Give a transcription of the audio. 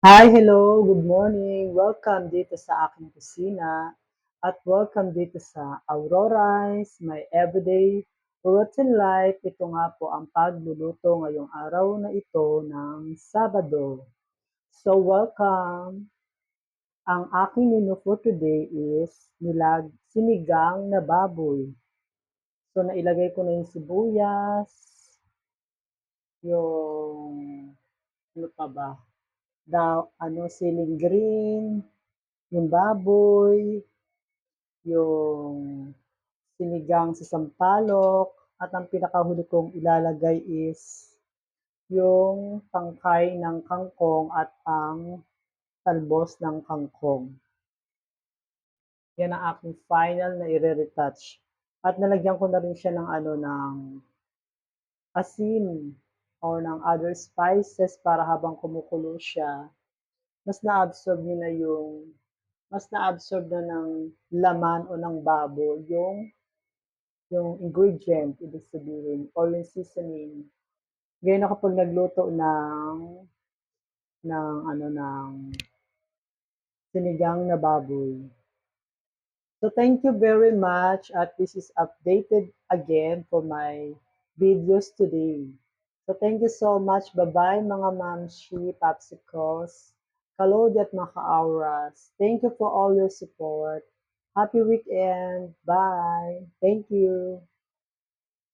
Hi, hello, good morning. Welcome dito sa aking kusina at welcome dito sa Aurorize, my everyday routine life. Ito nga po ang pagluluto ngayong araw na ito ng Sabado. So welcome. Ang aking menu for today is sinigang na baboy. So nailagay ko na yung sibuyas, yung ano pa ba? Siling green, yung baboy, yung sinigang sa sampalok, at ang pinakahuli kong ilalagay is yung tangkay ng kangkong at ang talbos ng kangkong. Yan ang aking final na i-retouch. At nalagyan ko na rin siya ng asin or ng other spices para habang kumukulo siya, mas na-absorb niya na mas na-absorb na ng laman o ng baboy yung ingredient, ibig sabihin, or yung seasoning. Ngayon ako kapag nagluto ng sinigang na baboy. So thank you very much at this is updated again for my videos today. So thank you so much. Bye-bye mga mamshi, popsicles, kalodi at mga ka-auras. Thank you for all your support. Happy weekend. Bye. Thank you.